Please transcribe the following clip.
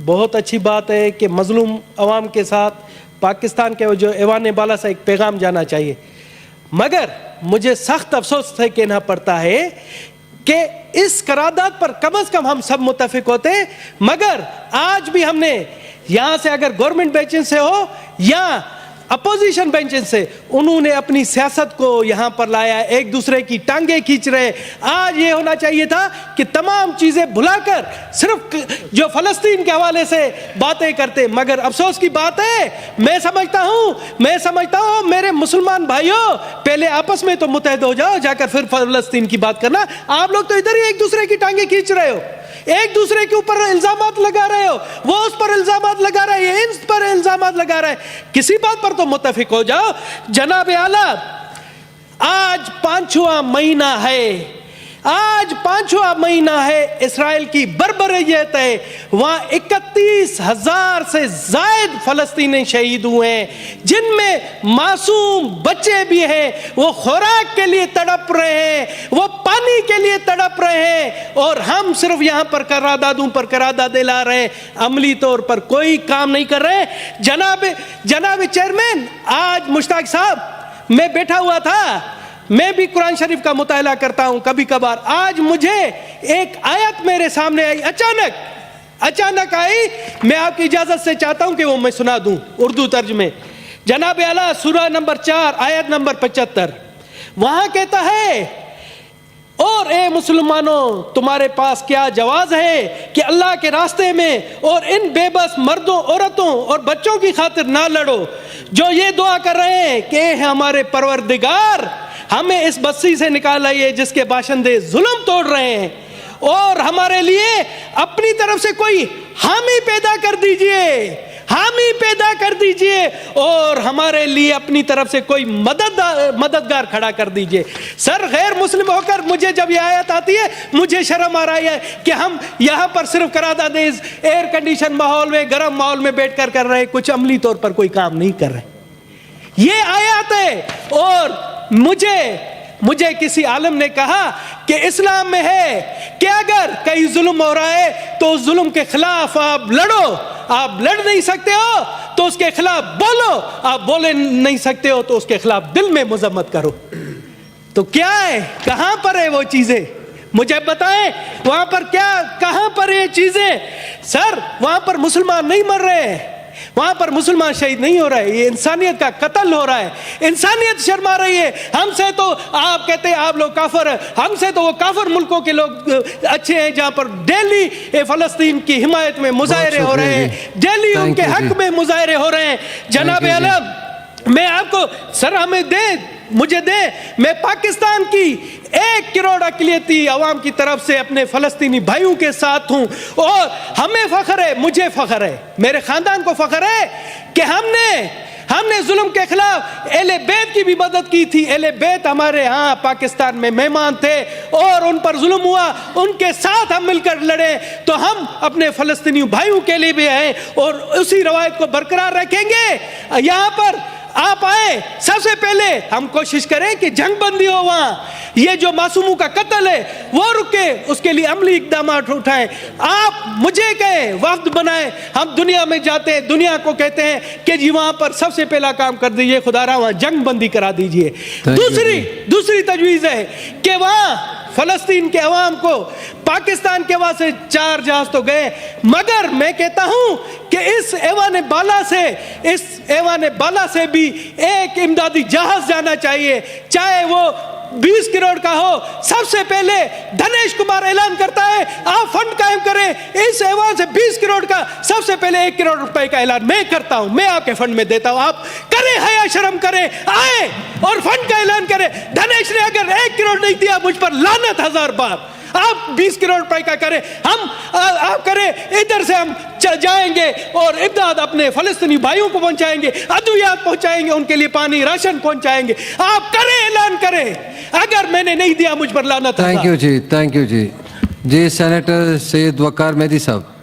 بہت اچھی بات ہے کہ مظلوم عوام کے ساتھ پاکستان کے جو ایوان بالا سے ایک پیغام جانا چاہیے، مگر مجھے سخت افسوس سے کہنا پڑتا ہے کہ اس قرارداد پر کم از کم ہم سب متفق ہوتے ہیں، مگر آج بھی ہم نے یہاں سے اگر گورنمنٹ بینچز سے ہو یا اپوزیشن بینچز سے، انہوں نے اپنی سیاست کو یہاں پر لایا، ایک دوسرے کی ٹانگیں کھینچ رہے۔ آج یہ ہونا چاہیے تھا کہ تمام چیزیں بھلا کر صرف جو فلسطین کے حوالے سے باتیں کرتے، مگر افسوس کی بات ہے، میں سمجھتا ہوں میرے مسلمان بھائیوں، پہلے آپس میں تو متحد ہو جاؤ، جا کر پھر فلسطین کی بات کرنا۔ آپ لوگ تو ادھر ہی ایک دوسرے کی ٹانگیں کھینچ رہے ہو، ایک دوسرے کے اوپر الزامات لگا رہے ہو، وہ اس پر الزامات لگا رہے ہیں، ان پر الزامات لگا رہے ہیں، کسی بات پر تو متفق ہو جاؤ۔ جناب اعلیٰ، آج 5واں مہینہ ہے، اسرائیل کی بربریت ہے، وہاں 31,000 سے زائد فلسطینی شہید ہوئے ہیں، جن میں معصوم بچے بھی ہیں، وہ خوراک کے لیے تڑپ رہے ہیں، وہ پانی کے لیے تڑپ رہے ہیں، اور ہم صرف یہاں پر قراردادوں پر قراردادیں لا رہے ہیں، عملی طور پر کوئی کام نہیں کر رہے۔ جناب چیئرمین، آج مشتاق صاحب، میں بیٹھا ہوا تھا، میں بھی قرآن شریف کا مطالعہ کرتا ہوں کبھی کبھار، آج مجھے ایک آیت میرے سامنے آئی، اچانک آئی، میں آپ کی اجازت سے چاہتا ہوں کہ وہ میں سنا دوں اردو ترجمے۔ جناب اعلیٰ، سورہ نمبر 4 آیت نمبر 75، وہاں کہتا ہے، اور اے مسلمانوں، تمہارے پاس کیا جواز ہے کہ اللہ کے راستے میں اور ان بے بس مردوں، عورتوں اور بچوں کی خاطر نہ لڑو، جو یہ دعا کر رہے ہیں کہ اے ہمارے پروردگار، ہمیں اس بستی سے نکال لائیے جس کے باشندے ظلم توڑ رہے ہیں، اور ہمارے لیے اپنی طرف سے کوئی حامی پیدا کر دیجئے، اور ہمارے لیے اپنی طرف سے کوئی مددگار کھڑا کر دیجئے۔ سر، غیر مسلم ہو کر مجھے جب یہ آیت آتی ہے، مجھے شرم آ رہی ہے کہ ہم یہاں پر صرف قراردادیں ایئر کنڈیشن ماحول میں، گرم ماحول میں بیٹھ کر رہے ہیں، کچھ عملی طور پر کوئی کام نہیں کر رہے۔ یہ آیات ہے، اور مجھے کسی عالم نے کہا کہ اسلام میں ہے کہ اگر کہیں ظلم ہو رہا ہے تو اس ظلم کے خلاف آپ لڑو، آپ لڑ نہیں سکتے ہو تو اس کے خلاف بولو، آپ بولے نہیں سکتے ہو تو اس کے خلاف دل میں مذمت کرو۔ تو کیا ہے، کہاں پر ہے وہ چیزیں؟ مجھے بتائیں، وہاں پر کہاں پر یہ چیزیں؟ سر، وہاں پر مسلمان نہیں مر رہے ہیں، وہاں پر مسلمان شہید نہیں ہو رہے، یہ انسانیت کا قتل ہو رہا ہے، انسانیت شرما رہی ہے۔ ہم سے تو آپ کہتے ہیں آپ لوگ کافر ہیں، ہم سے تو وہ کافر ملکوں کے لوگ اچھے ہیں جہاں پر ڈیلی فلسطین کی حمایت میں مظاہرے ہو رہے ہیں، ڈیلی ان کے حق میں مظاہرے ہو رہے ہیں۔ جناب اعلیٰ، میں آپ کو، سر ہمیں مجھے دے، میں پاکستان کی 1 کروڑ اقلیتی عوام کی طرف سے اپنے فلسطینی بھائیوں کے ساتھ ہوں، اور ہمیں فخر ہے، مجھے فخر ہے، میرے خاندان کو فخر ہے کہ ہم نے ظلم کے خلاف اہل بیت کی بھی مدد کی تھی۔ اہل بیت ہمارے ہاں پاکستان میں مہمان تھے اور ان پر ظلم ہوا، ان کے ساتھ ہم مل کر لڑے، تو ہم اپنے فلسطینی بھائیوں کے لیے بھی ہیں اور اسی روایت کو برقرار رکھیں گے۔ یہاں پر آپ آئے، سب سے پہلے ہم کوشش کریں کہ جنگ بندی ہو، وہاں یہ جو معصوموں کا قتل ہے وہ رکے، اس کے لیے عملی اقدامات اٹھائیں۔ آپ مجھے کہیں، وفد بنائیں، ہم دنیا میں جاتے ہیں، دنیا کو کہتے ہیں کہ جی وہاں پر سب سے پہلا کام کر دیجئے، خدا را وہاں جنگ بندی کرا دیجئے۔ دوسری تجویز ہے کہ وہاں فلسطین کے عوام کو، پاکستان کے وہاں سے 4 جہاز تو گئے، مگر میں کہتا ہوں کہ اس ایوان بالا سے بھی ایک امدادی جہاز جانا چاہیے، چاہے وہ 20 کروڑ کا ہو۔ سب سے پہلے دھنیش کمار اعلان کرتا ہے آپ فنڈ قائم کریں، اس ایوان سے 20 کروڑ کا سب سے پہلے 1 کروڑ روپے کا اعلان میں کرتا ہوں، میں آپ کے فنڈ میں دیتا ہوں، آپ کریں، حیا شرم کریں، آئے اور فنڈ کا اعلان کریں۔ دھنیش نے اگر 1 کروڑ نہیں دیا، مجھ پر لعنت 1000 بار۔ آپ 20 کروڑ روپے کا کریں، آپ کریں، ادھر سے ہم جائیں گے اور امداد اپنے فلسطینی بھائیوں کو پہنچائیں گے، ادویات پہنچائیں گے، ان کے لیے پانی راشن پہنچائیں گے۔ آپ کریں، اعلان کریں، اگر میں نے نہیں دیا مجھ پر لعنت۔ تھینک یو جی، تھینک یو جی۔ جی سینیٹر سید وقار مہدی صاحب۔